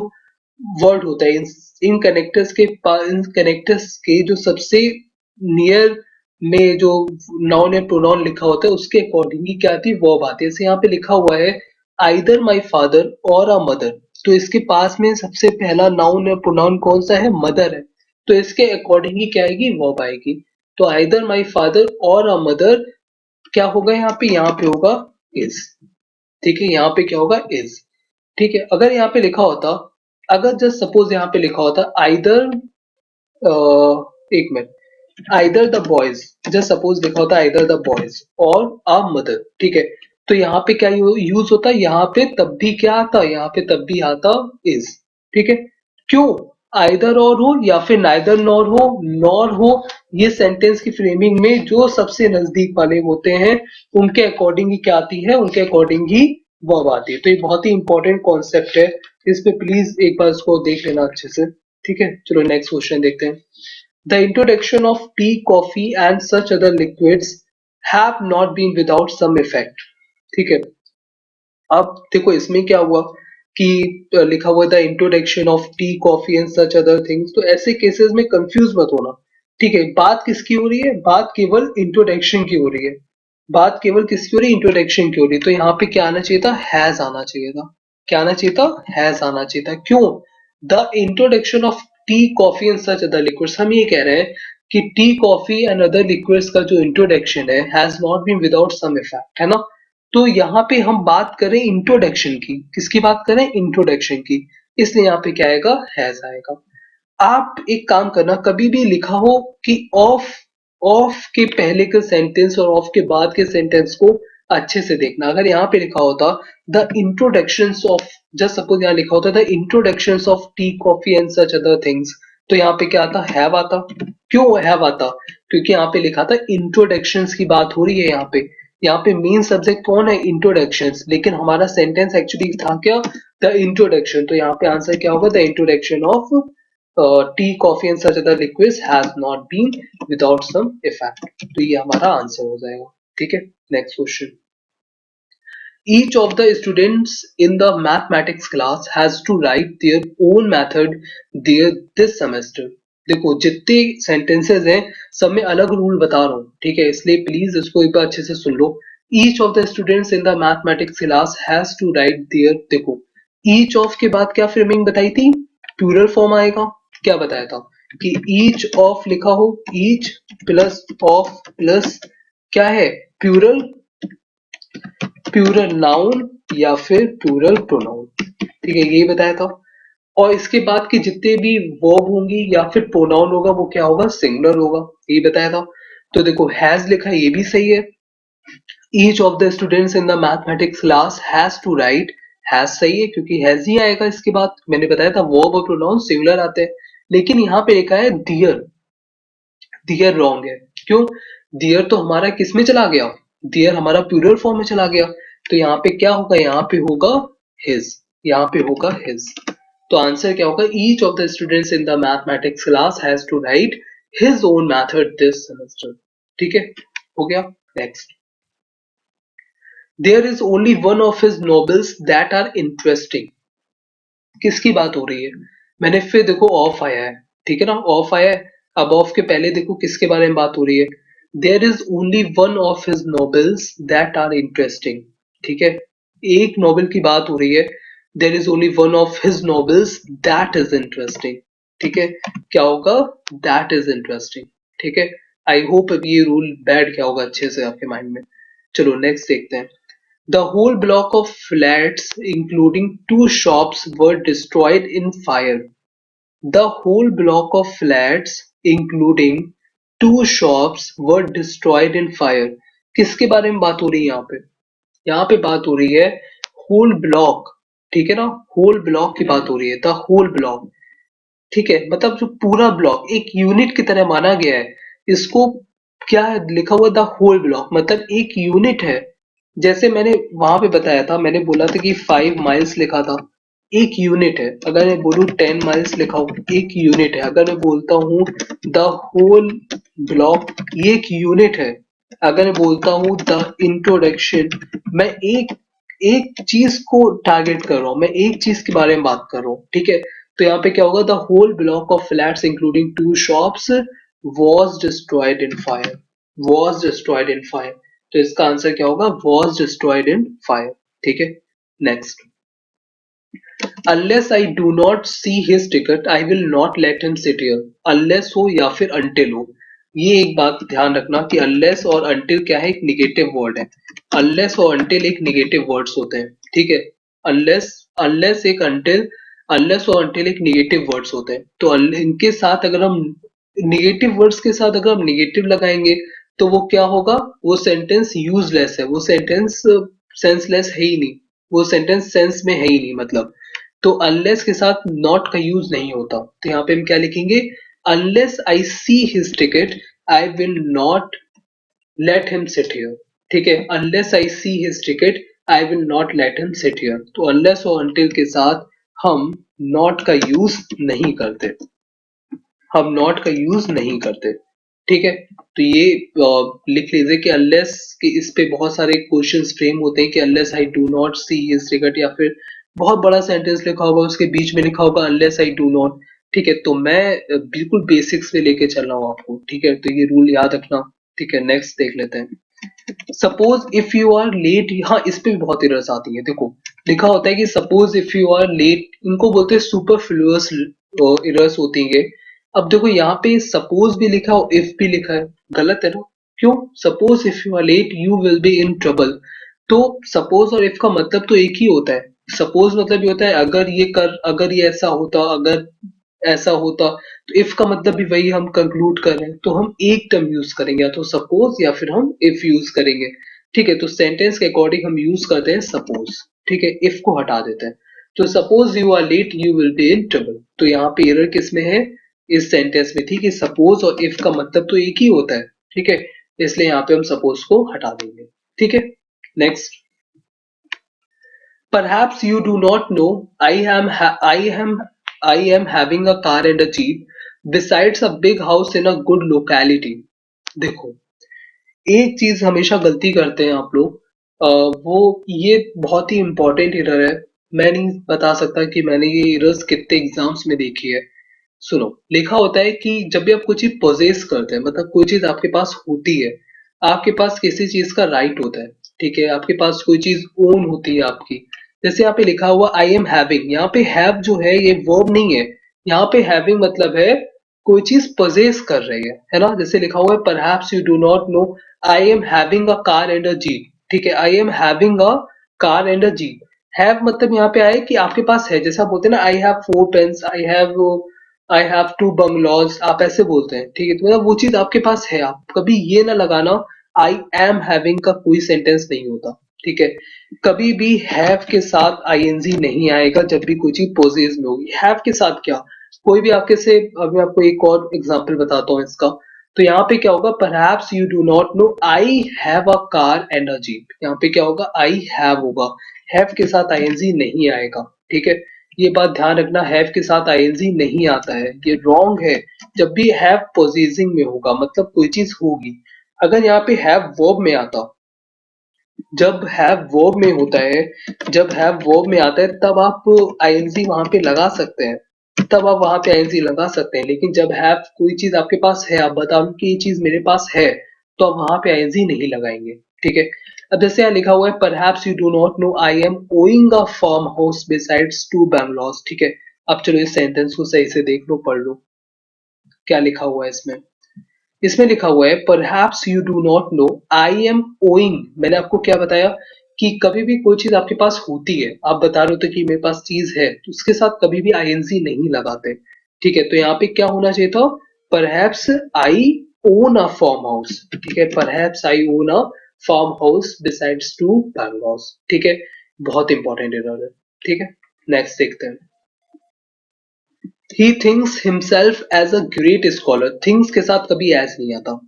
वर्ड होता है, इन कनेक्टर्स के पास, इन कनेक्टर्स के जो सबसे नियर में जो नाउन या प्रोनाउन लिखा होता है उसके अकॉर्डिंग ही क्या आती है, वर्ब आती है। जैसे यहाँ पे लिखा हुआ है आइदर माई फादर और अ मदर, तो इसके पास में सबसे पहला नाउन या प्रोनाउन कौन सा है, मदर है, तो इसके अकॉर्डिंग ही क्या आएगी, वर्ब आएगी। तो आइदर माई फादर और अ मदर क्या होगा, यहाँ पे होगा इज। ठीक है, यहाँ पे क्या होगा, इज। ठीक है, अगर यहाँ पे लिखा होता, अगर जस्ट सपोज यहाँ पे लिखा होता आइदर, एक minute, either the boys, just suppose लिखा होता आइदर द बॉयज और अ मदर। ठीक है, तो यहाँ पे क्या यूज होता है, यहाँ पे तब भी क्या आता, यहाँ पे तब भी आता इज। ठीक है, क्यों, आइदर और हो या फिर नाइदर नॉर हो, नॉर हो, ये सेंटेंस की फ्रेमिंग में जो सबसे नजदीक वाले होते हैं उनके अकॉर्डिंग ही क्या आती है, उनके अकॉर्डिंग ही वर्ब आती है। तो ये बहुत ही इंपॉर्टेंट कॉन्सेप्ट है, इस पे प्लीज एक बार इसको देख लेना अच्छे से। ठीक है, चलो नेक्स्ट क्वेश्चन देखते हैं। The introduction of tea, coffee and such other liquids have not been without some effect। ठीक है, अब देखो इसमें क्या हुआ कि लिखा हुआ था introduction of tea, coffee and such other things, तो ऐसे केसेस में कंफ्यूज मत होना। ठीक है, बात किसकी हो रही है, बात केवल इंट्रोडक्शन की हो रही है, बात केवल किसकी हो रही है, इंट्रोडक्शन की हो रही है। तो यहाँ पे क्या आना चाहिए था, हैज आना चाहिए था। क्या आना चाहिए था, हैज आना चाहिए था। क्यों, the introduction of tea, coffee and such other liquids, हम ये कह रहे हैं कि tea, coffee and other liquids का जो इंट्रोडक्शन है has not been without some effect, है ना। तो यहाँ पे हम बात करें इंट्रोडक्शन की, किसकी बात करें, इंट्रोडक्शन की, इसलिए यहाँ पे क्या आएगा, हैज आएगा। आप एक काम करना, कभी भी लिखा हो कि ऑफ, ऑफ के पहले के सेंटेंस और ऑफ के बाद के सेंटेंस को अच्छे से देखना। अगर यहाँ पे लिखा होता the introductions of, just suppose यहाँ लिखा होता the introductions of tea, coffee and such other things, तो यहाँ पे क्या आता, हैव आता। क्यों हैव आता, क्योंकि यहाँ पे लिखा था इंट्रोडक्शंस की बात हो रही है। यहाँ पे मेन सब्जेक्ट कौन है, इंट्रोडक्शंस, लेकिन हमारा सेंटेंस एक्चुअली था क्या, द इंट्रोडक्शन, तो यहाँ पे आंसर क्या होगा, the introduction of tea, coffee and such other liquids has not been without some effect, तो ये हमारा आंसर हो जाएगा। ठीक है, next question, each of the students in the mathematics class has to write their own method there this semester। देखो जितने sentences हैं सब में अलग रूल बता रहा हूँ। ठीक है, इसलिए प्लीज इसको एक बार अच्छे से सुन लो। Each of the students in the mathematics class has to write their, देखो ईच ऑफ के बाद क्या फ्रेमिंग बताई थी, प्लूरल फॉर्म आएगा। क्या बताया था कि ईच ऑफ लिखा हो, ईच प्लस ऑफ प्लस क्या है, प्लूरल, प्लूरल नाउन या फिर प्लूरल प्रोनाउन। ठीक है, यही बताया था। और इसके बाद के जितने भी वर्ब होंगी या फिर प्रोनाउन होगा वो क्या होगा, सिंगुलर होगा, यही बताया था। तो देखो हैज लिखा है, ये भी सही है। Each of the students in the mathematics class has to write, has सही है क्योंकि हैज ही आएगा इसके बाद। मैंने बताया था वर्ब और प्रोनाउन सिंगुलर आते हैं, लेकिन यहाँ पे लिखा है दियर, दियर रॉन्ग है। क्यों, दियर तो हमारा किस में चला गया, देयर हमारा प्लूरल फॉर्म में चला गया, तो यहाँ पे क्या होगा, यहाँ पे होगा हिज, यहाँ पे होगा हिज। तो आंसर क्या होगा, each of the students in the mathematics class has to write his own method this semester. ठीक है, हो गया। Next, there is only one of his novels that are interesting. किसकी बात हो रही है, मैंने फिर देखो ऑफ आया है, ठीक है ना, ऑफ आया है। अब ऑफ के पहले देखो किसके बारे में बात हो रही है, there is only one of his novels that are interesting. ठीक है, एक नॉवेल की बात हो रही है, there is only one of his novels that is interesting. ठीक है, क्या होगा, दैट इज इंटरेस्टिंग। ठीक है, आई होप अब ये रूल बैठ गया होगा अच्छे से आपके माइंड में। चलो नेक्स्ट देखते हैं। The whole block of flats, including two shops, were destroyed in fire. The whole block of flats, including two shops, were destroyed in fire. किसके बारे में बात हो रही है यहाँ पे, यहाँ पे बात हो रही है होल ब्लॉक। ठीक है ना, होल ब्लॉक की बात हो रही है, द होल ब्लॉक। ठीक है, मतलब जो पूरा ब्लॉक एक यूनिट की तरह माना गया है, इसको क्या है लिखा हुआ, द होल ब्लॉक मतलब एक यूनिट है। जैसे मैंने वहां पे बताया था, मैंने बोला था कि 5 माइल्स लिखा था, एक यूनिट है। अगर मैं बोलूँ 10 माइल्स लिखा हूँ, एक यूनिट है। अगर मैं बोलता हूँ द होल ब्लॉक, ये एक यूनिट है। अगर मैं बोलता हूँ द इंट्रोडक्शन, मैं एक एक चीज को टारगेट कर रहा हूँ, मैं एक चीज के बारे में बात कर रहा हूँ। ठीक है, तो यहाँ पे क्या होगा, the whole block of flats including two shops was destroyed in fire. Was destroyed in fire, तो इसका आंसर क्या होगा, वॉज डिस्ट्रॉयड इन फायर। ठीक है, next, unless I do not see his ticket I will not let him sit here. Unless हो या फिर until हो, ये एक बात ध्यान रखना कि अनलेस और अनटिल क्या है, एक निगेटिव वर्ड है। अनलेस और अनटिल एक निगेटिव वर्ड्स होते हैं। ठीक है, अनलेस, अनलेस एक अनटिल, अनलेस और अनटिल एक निगेटिव वर्ड्स होते हैं। तो इनके साथ अगर हम निगेटिव वर्ड्स के साथ अगर हम निगेटिव लगाएंगे, तो वो क्या होगा, वो सेंटेंस यूजलेस है, वो सेंटेंस सेंसलेस है ही नहीं, वो सेंटेंस सेंस में है ही नहीं मतलब। तो अनलेस के साथ नॉट का यूज नहीं होता, तो यहाँ पे हम क्या लिखेंगे, unless I see his ticket I will not let him sit here. ठीक है, unless I see his ticket I will not let him sit here. तो अनलेस और अनटिल के साथ हम नॉट का यूज नहीं करते, हम नॉट का यूज नहीं करते। ठीक है, तो ये लिख लीजिए कि अनलेस के इस पे बहुत सारे क्वेश्चंस फ्रेम होते हैं कि unless I do not see his ticket, या फिर बहुत बड़ा सेंटेंस लिखा होगा उसके बीच में लिखा होगा अनलेस आई डू नॉट। ठीक है, तो मैं बिल्कुल बेसिक्स पे लेके चल रहा हूँ आपको। ठीक है, तो ये रूल याद रखना। ठीक है, नेक्स्ट देख लेते हैं। Suppose if you are late, हाँ इस पे भी बहुत एरर्स आती है। देखो लिखा होता है कि suppose if you are late, इनको बोलते हैं सुपरफ्लुअस एरर्स होती है। अब देखो यहाँ पे सपोज भी लिखा हो, इफ भी लिखा है, गलत है ना। क्यों, suppose if you are late you will be in trouble. तो सपोज और इफ का मतलब तो एक ही होता है। सपोज मतलब ये होता है अगर ये कर, अगर ये ऐसा होता, अगर ऐसा होता। तो इफ का मतलब भी वही हम कंक्लूड कर रहे हैं, तो हम एक टर्म यूज करेंगे, या तो सपोज या फिर हम इफ यूज करेंगे। ठीक है, तो सेंटेंस के अकॉर्डिंग हम यूज करते हैं सपोज। ठीक है, इफ को हटा देते हैं। तो suppose you are late you will be in trouble, तो यहाँ पे एरर किस में है, इस सेंटेंस में थी कि सपोज और इफ का मतलब तो एक ही होता है। ठीक है, इसलिए यहाँ पे हम सपोज को हटा देंगे। ठीक है, next, perhaps you do not know, I am having a car and a jeep besides a big house in a good locality. देखो एक चीज हमेशा गलती करते हैं आप लोग, वो ये बहुत ही इंपॉर्टेंट एरर है। मैं नहीं बता सकता कि मैंने ये एरर्स कितने एग्जाम्स में देखी है। सुनो, लिखा होता है कि जब भी आप कोई चीज पोजेस करते हैं, मतलब कोई चीज आपके पास होती है, आपके पास किसी चीज का राइट होता है। ठीक है, आपके पास कोई चीज ओन होती है आपकी। जैसे यहाँ पे लिखा हुआ आई एम हैविंग, यहाँ पे हैव जो है ये वर्ब नहीं है। यहाँ पे हैविंग मतलब है कोई चीज पोजेस कर रही है ना। जैसे लिखा हुआ है perhaps you do not know, I am having a car and a jeep. ठीक है, I am having a car and a jeep. Have मतलब यहाँ पे आए कि आपके पास है, जैसे आप बोलते हैं ना I have 4 pens, I have 2 bungalows, आप ऐसे बोलते हैं। ठीक है, तो मतलब वो चीज आपके पास है। आप कभी ये ना लगाना आई एम हैविंग का कोई सेंटेंस नहीं होता। ठीक है, कभी भी हैव के साथ आईएनजी नहीं आएगा जब भी कोई चीज पोजेस में होगी। हैव के साथ क्या, कोई भी आपके से, अभी मैं आपको एक और एग्जांपल बताता हूँ इसका। तो यहाँ पे क्या होगा, perhaps you do not know I have a car and a jeep. यहाँ पे क्या होगा, आई हैव होगा, हैव के साथ आईएनजी नहीं आएगा। ठीक है, ये बात ध्यान रखना, हैव के साथ आईएनजी नहीं आता है, ये रॉन्ग है। जब भी हैव पोजेसिंग में होगा मतलब कोई चीज होगी, अगर यहाँ पे हैव वर्ब में आता, जब हैव वर्ब में होता है, जब हैव वर्ब में आता है तब आप आईएनजी वहां पे लगा सकते हैं, तब आप वहां पे आईएनजी लगा सकते हैं। लेकिन जब हैव कोई चीज आपके पास है, आप बता दो कि ये चीज मेरे पास है, तो आप वहां पे आईएनजी नहीं लगाएंगे। ठीक है, अब जैसे यहाँ लिखा हुआ है perhaps you do not know I am owing a farm house besides two bungalows. ठीक है, अब चलो इस सेंटेंस को सही से देख लो, पढ़ लो क्या लिखा हुआ है इसमें। इसमें लिखा हुआ है perhaps you do not know I am owing. मैंने आपको क्या बताया कि कभी भी कोई चीज आपके पास होती है, आप बता रहे हो तो कि मेरे पास चीज है, तो उसके साथ कभी भी आईएनजी नहीं लगाते। ठीक है, तो यहाँ पे क्या होना चाहिए था, perhaps I own a farm house. ठीक है, perhaps I own a farm house besides two Bangalore. ठीक है, बहुत इंपॉर्टेंट एरर है। ठीक है, नेक्स्ट देखते हैं। He thinks himself as a great scholar. Thinks के साथ कभी एज नहीं आता,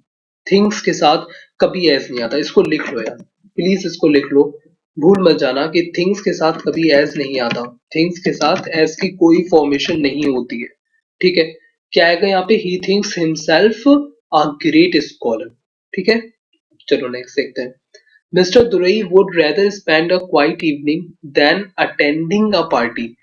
थिंक्स के साथ कभी एज नहीं आता, इसको लिख लो यार, प्लीज इसको लिख लो, भूल मत जाना कि थिंग्स के साथ कभी एज नहीं आता, थिंग्स के साथ एज की कोई फॉर्मेशन नहीं होती है। ठीक है, क्या आएगा यहाँ पे, he thinks himself a great scholar. ठीक है, चलो नेक्स्ट देखते हैं। Mister Durai would rather spend a quiet evening than attending a party.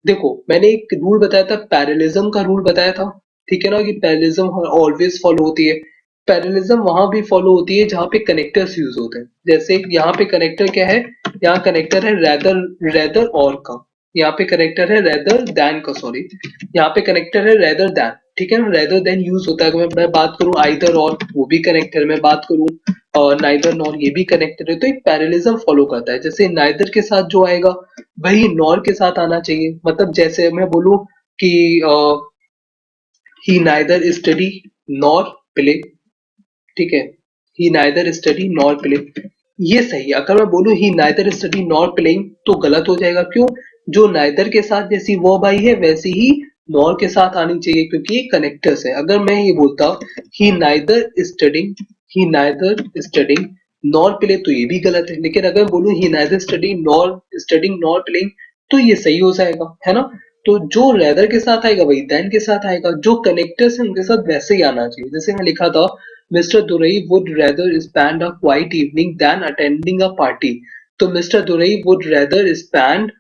देखो मैंने एक रूल बताया था, पैरेललिज्म का रूल बताया था। ठीक है ना, कि पैरेललिज्म ऑलवेज फॉलो होती है। पैरेललिज्म वहां भी फॉलो होती है जहां पे कनेक्टर्स यूज होते हैं। जैसे यहाँ पे कनेक्टर क्या है, यहाँ कनेक्टर है रेदर, रेदर और का, यहाँ पे कनेक्टर है रेदर देन का, सॉरी, यहाँ पे कनेक्टर है रेदर देन। ठीक है ना, रेदर देन यूज होता है। अगर मैं बात करूं आइदर और, वो भी कनेक्टर, मैं बात करूं और नाइदर नॉर, ये भी कनेक्टर है। तो एक पैरेललिज्म फॉलो करता है। जैसे नाइदर के साथ जो आएगा वही नॉर के साथ आना चाहिए। मतलब जैसे मैं बोलूं कि ही नाइदर स्टडी नॉर प्ले। ठीक है, ही नाइदर स्टडी नॉर प्ले, ये सही है। अगर मैं बोलूं he neither study nor playing तो गलत हो जाएगा। क्यों, जो नाइदर के साथ जैसी वर्ब आई है वैसी ही नॉर के साथ आनी चाहिए, क्योंकि ये कनेक्टर्स है। अगर मैं ये बोलता he neither studying, he neither studying nor play, तो ये भी गलत है। लेकिन अगर बोलूं he neither study nor studying nor playing, तो ये सही हो जाएगा, है ना। तो जो रेदर के साथ आएगा वही देन के साथ आएगा, जो कनेक्टर्स है उनके साथ वैसे ही आना चाहिए। जैसे मैं लिखा था mister Durai would rather spend a quiet evening than attending a party. तो mister Durai would rather spend,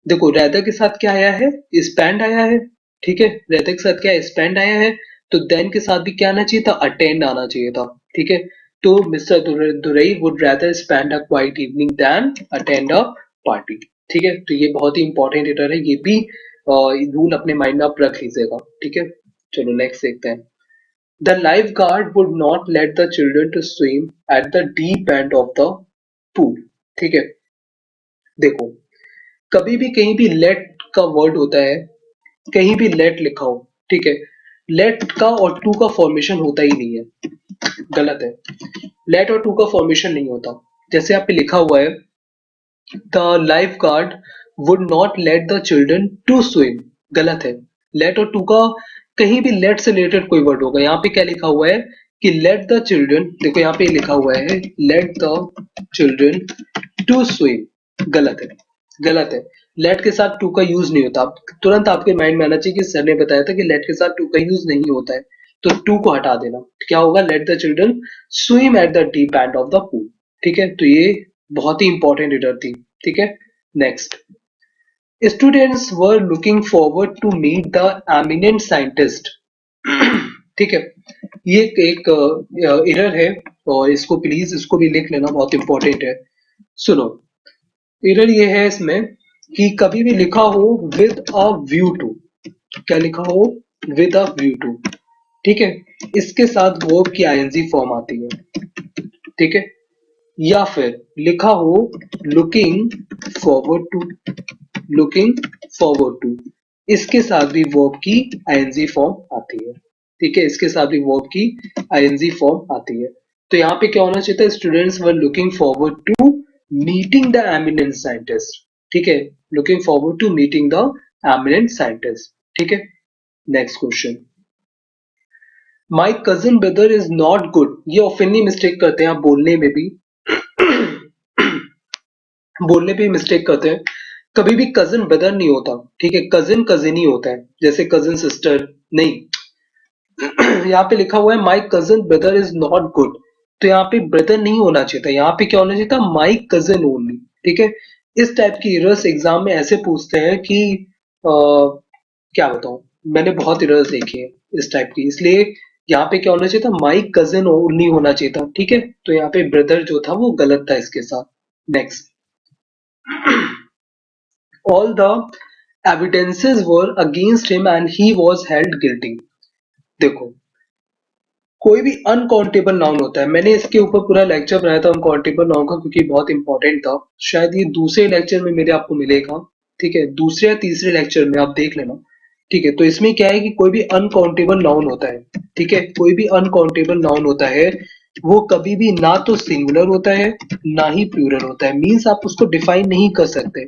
देखो रेदर के साथ क्या आया है, स्पेंड आया है। ठीक है, रेदर के साथ क्या है, स्पेंड आया है। तो देन के साथ भी क्या आना चाहिए था, अटेंड आना चाहिए था। ठीक है, तो mister Durai would rather spend a quiet evening than attend a party. ठीक है, तो ये बहुत ही इंपॉर्टेंट लेटर है, ये भी रूल अपने माइंड में आप रख लीजिएगा। ठीक है, चलो नेक्स्ट देखते हैं। The lifeguard would not let the children to swim at the deep end of the pool। ठीक है, देखो कभी भी कहीं भी let का वर्ड होता है, कहीं भी let लिखा हो, ठीक है, let का और to का फॉर्मेशन होता ही नहीं है, गलत है। let और to का फॉर्मेशन नहीं होता। जैसे यहाँ पे लिखा हुआ है the lifeguard would not let the children to swim, गलत है। लेट और टू का कहीं भी लेट से रिलेटेड कोई वर्ड होगा। यहाँ पे क्या लिखा हुआ है कि लेट द चिल्ड्रन, देखो यहाँ पे लिखा हुआ है let the children to swim, गलत है, गलत है। लेट के साथ टू का यूज नहीं होता। तुरंत आपके माइंड में आना चाहिए कि सर ने बताया था कि लेट के साथ टू का यूज नहीं होता है, तो टू को हटा देना। क्या होगा, late the children swim at the deep end of the pool. ठीक है, तो ये बहुत ही इंपॉर्टेंट एरर थी। ठीक है, next, students were looking forward to meet the eminent scientist. ठीक है, ये एक एरर है, और इसको प्लीज इसको भी लिख लेना, बहुत इंपॉर्टेंट है। सुनो, एरर ये है इसमें कि कभी भी लिखा हो विद अ व्यू टू, क्या लिखा हो, विद अ व्यू टू। ठीक है, इसके साथ वर्ब की आईएनजी फॉर्म आती है। ठीक है, या फिर लिखा हो looking forward to, looking forward to, इसके साथ भी वर्ब की आईएनजी फॉर्म आती है। ठीक है, इसके साथ भी वर्ब की आईएनजी फॉर्म आती है। तो यहाँ पे क्या होना चाहिए था, students were looking forward to meeting the eminent scientist. ठीक है, looking forward to meeting the eminent scientist. ठीक है, next question. My cousin brother is not good, ये ऑफनली मिस्टेक करते हैं आप बोलने में भी बोलने पे मिस्टेक करते हैं। कभी भी कजिन ब्रदर नहीं होता, ठीक है, कजिन कजिन ही होता है, जैसे कजिन सिस्टर नहीं। यहाँ पे लिखा हुआ है माई cousin brother is not good, तो यहाँ पे ब्रदर नहीं होना चाहिए था, यहाँ पे क्या होना चाहिए था, माई कजिन ओनली। ठीक है, इस टाइप की एरर्स एग्जाम में ऐसे पूछते हैं कि क्या बताऊं, मैंने बहुत एरर्स देखी है इस टाइप की, इसलिए यहाँ पे क्या होना चाहिए था, माई कजिन ओनली होना चाहिए था। ठीक है, तो यहाँ पे ब्रदर जो था वो गलत था इसके साथ। Next, all the evidences were against him and he was held guilty। देखो, कोई भी अनकाउंटेबल नाउन होता है, मैंने इसके ऊपर पूरा लेक्चर बनाया था अनकाउंटेबल नाउन का, क्योंकि बहुत इंपॉर्टेंट था। शायद ये दूसरे लेक्चर में मेरे आपको मिलेगा, ठीक है, दूसरे या तीसरे लेक्चर में आप देख लेना। ठीक है, तो इसमें क्या है कि कोई भी अनकाउंटेबल नाउन होता है, ठीक है, कोई भी अनकाउंटेबल नाउन होता है, वो कभी भी ना तो सिंगुलर होता है ना ही प्लूरल होता है, मीन्स आप उसको डिफाइन नहीं कर सकते।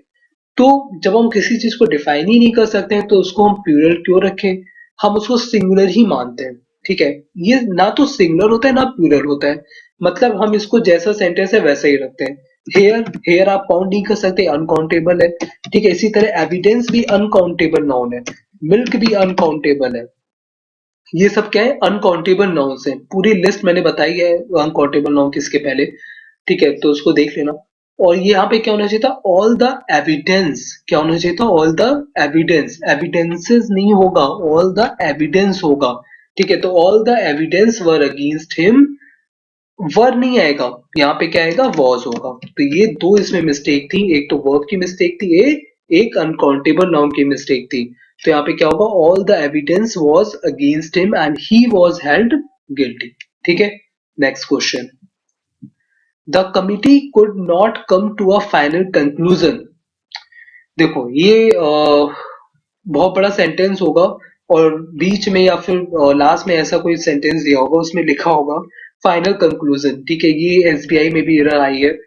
तो जब हम किसी चीज को डिफाइन ही नहीं कर सकते हैं तो उसको हम प्लूरल क्यों रखें, हम उसको सिंगुलर ही मानते हैं। ठीक है, ये ना तो सिंगुलर होता है ना प्लूरल होता है, मतलब हम इसको जैसा सेंटेंस है वैसा ही रखते हैं। हेयर, हेयर आप काउंट नहीं कर सकते, अनकाउंटेबल है। ठीक है, इसी तरह एविडेंस भी अनकाउंटेबल नाउन है, मिल्क भी अनकाउंटेबल है, ये सब क्या है, अनकाउंटेबल नाउन्स है। पूरी लिस्ट मैंने बताई है अनकाउंटेबल नाउन किसके पहले। ठीक है, तो उसको देख लेना। और ये यहाँ पे क्या होना चाहिए था, ऑल द एविडेंस, क्या होना चाहिए था, ऑल द एविडेंस, एविडेंसेस नहीं होगा, ऑल द एविडेंस होगा। ठीक है, तो all the evidence were against him, were नहीं आएगा, यहाँ पे क्या आएगा, वॉज होगा। तो ये दो इसमें मिस्टेक थी, एक तो वर्ब की मिस्टेक थी, एक अनकाउंटेबल नाउन की मिस्टेक थी। तो यहाँ पे क्या होगा, all the evidence was against him and he was held guilty. ठीक है, next question, the committee could not come to a final conclusion. देखो ये बहुत बड़ा सेंटेंस होगा, और बीच में या फिर लास्ट में ऐसा कोई सेंटेंस दिया होगा, उसमें लिखा होगा फाइनल कंक्लूजन। ठीक है, ये एसबीआई में भी एरर आई है,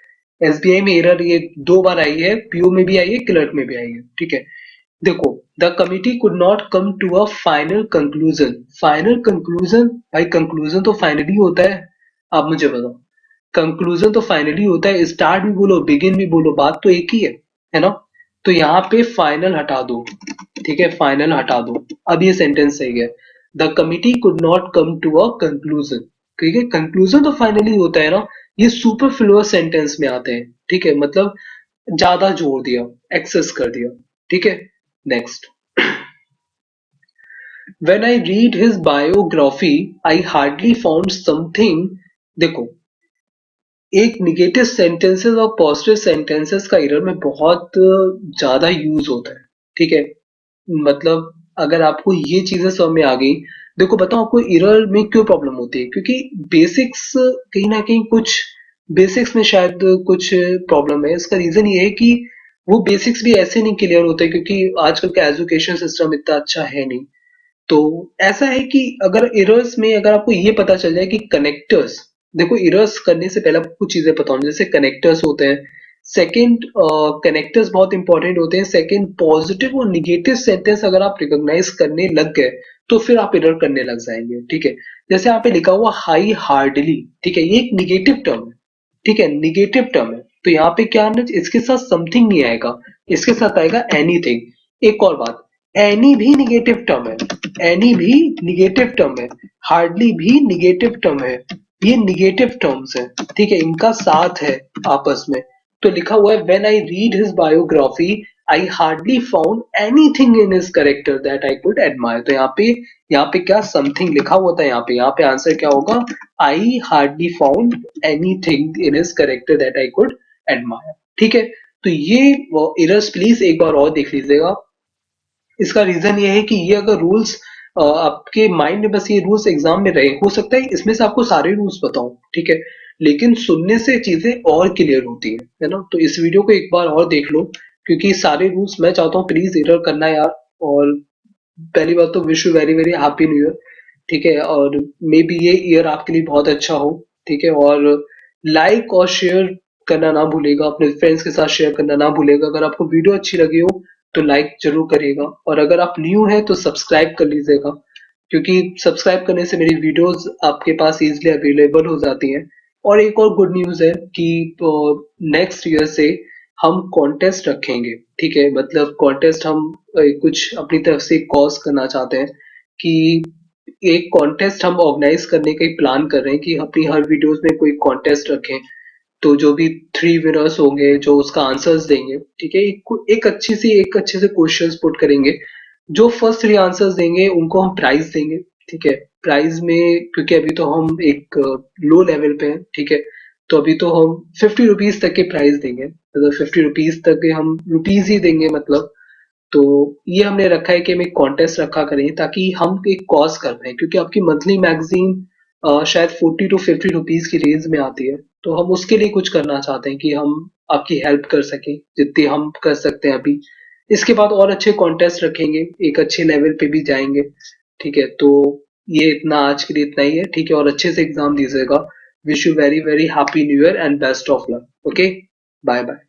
एसबीआई में एरर ये दो बार आई है, पीओ में भी आई है, क्लर्क में भी आई है। ठीक है, देखो, the committee could not come to a final conclusion, final conclusion, भाई कंक्लूजन तो फाइनली होता है, आप मुझे बताओ, कंक्लूजन तो फाइनली होता है, स्टार्ट भी बोलो बिगिन भी बोलो, बात तो एक ही है ना। तो यहाँ पे फाइनल हटा दो, ठीक है, फाइनल हटा दो, अब ये सेंटेंस सही है, the committee could not come to a conclusion. ठीक है, कंक्लूजन तो फाइनली होता है ना, ये सुपरफ्लुअस सेंटेंस में आते हैं। ठीक है, मतलब ज्यादा जोर दिया, एक्सेस कर दिया। ठीक है, next, when I read his biography I hardly found something. देखो, एक निगेटिव सेंटेंसेस और पॉजिटिव सेंटेंसेस का एरर में बहुत ज्यादा यूज होता है। ठीक है, मतलब अगर आपको ये चीजें समझ में आ गई, देखो बताओ आपको एरर में क्यों प्रॉब्लम होती है, क्योंकि बेसिक्स कहीं ना कहीं कुछ, बेसिक्स में शायद कुछ प्रॉब्लम है। इसका रीजन ये है कि वो बेसिक्स भी ऐसे नहीं क्लियर होते, क्योंकि आजकल का एजुकेशन सिस्टम इतना अच्छा है नहीं। तो ऐसा है कि अगर एरर्स में अगर आपको ये पता चल जाए कि कनेक्टर्स, देखो एरर्स करने से पहले आपको कुछ चीजें पता होनी, जैसे कनेक्टर्स होते हैं, सेकंड कनेक्टर्स बहुत इंपॉर्टेंट होते हैं, सेकंड पॉजिटिव और निगेटिव सेंटेंस अगर आप रिकॉग्नाइज करने लग गए तो फिर आप एरर करने लग जाएंगे। ठीक है, जैसे यहाँ पे लिखा हुआ हाई हार्डली, ठीक है, ये एक निगेटिव टर्म है। ठीक है, निगेटिव टर्म है, तो यहाँ पे क्या आना, इसके साथ समथिंग नहीं आएगा, इसके साथ आएगा एनीथिंग। एक और बात, एनी भी निगेटिव टर्म है, एनी भी निगेटिव टर्म है, हार्डली भी निगेटिव टर्म है, ये निगेटिव टर्म्स है। ठीक है, इनका साथ है आपस में। तो लिखा हुआ है when I read his biography I hardly found anything in his character that I could admire. तो यहाँ पे क्या समथिंग लिखा हुआ था, यहाँ पे आंसर क्या होगा, I hardly found anything in his character that I could admire. ठीक है, तो ये एरर्स प्लीज एक बार और देख लीजिएगा। इसका रीजन ये है कि ये अगर रूल्स आपके माइंड में बस ये रूल्स एग्जाम में रहे, हो सकता है इसमें से आपको सारे रूल्स बताऊं, ठीक है, लेकिन सुनने से चीजें और क्लियर होती है ना। तो इस वीडियो को एक बार और देख लो, क्योंकि सारे रूल्स मैं चाहता हूँ प्लीज एरर करना यार। और पहली बात तो wish you very very happy new year. ठीक है, और मे बी ये ईयर आपके लिए बहुत अच्छा हो। ठीक है, और लाइक और शेयर करना ना भूलेगा, अपने फ्रेंड्स के साथ शेयर करना ना भूलेगा। अगर आपको वीडियो अच्छी लगी हो तो लाइक जरूर करिएगा, और अगर आप न्यू है तो सब्सक्राइब कर लीजिएगा, क्योंकि सब्सक्राइब करने से मेरी वीडियोस आपके पास इजीली अवेलेबल हो जाती हैं। और एक और गुड न्यूज़ है कि नेक्स्ट ईयर से हम कॉन्टेस्ट रखेंगे। ठीक है, मतलब कॉन्टेस्ट हम कुछ अपनी तरफ से कॉज करना चाहते हैं कि एक कॉन्टेस्ट हम ऑर्गेनाइज करने का प्लान कर रहे हैं कि अपनी हर वीडियोस में कोई कॉन्टेस्ट रखें। तो जो भी 3 विनर्स होंगे जो उसका आंसर्स देंगे, ठीक है, एक अच्छे से क्वेश्चंस पुट करेंगे। जो फर्स्ट 3 आंसर्स देंगे उनको हम प्राइज देंगे। ठीक है, प्राइज में क्योंकि अभी तो हम एक लो लेवल पे हैं, ठीक है, तो अभी तो हम 50 रुपीज तक के प्राइस देंगे, मतलब 50 रुपीज तक के हम रुपीज ही देंगे मतलब। तो ये हमने रखा है कि हम एक कॉन्टेस्ट रखा करें ताकि हम एक कॉज कर पाए, क्योंकि आपकी मंथली मैगजीन शायद 40 टू 50 रुपीज की रेंज में आती है। तो हम उसके लिए कुछ करना चाहते हैं कि हम आपकी हेल्प कर सकें जितनी हम कर सकते हैं अभी। इसके बाद और अच्छे कॉन्टेस्ट रखेंगे, एक अच्छे लेवल पे भी जाएंगे। ठीक है, तो ये इतना आज के लिए इतना ही है। ठीक है, और अच्छे से एग्जाम दीजिएगा। Wish you very very happy new year and best of luck. Okay, bye bye.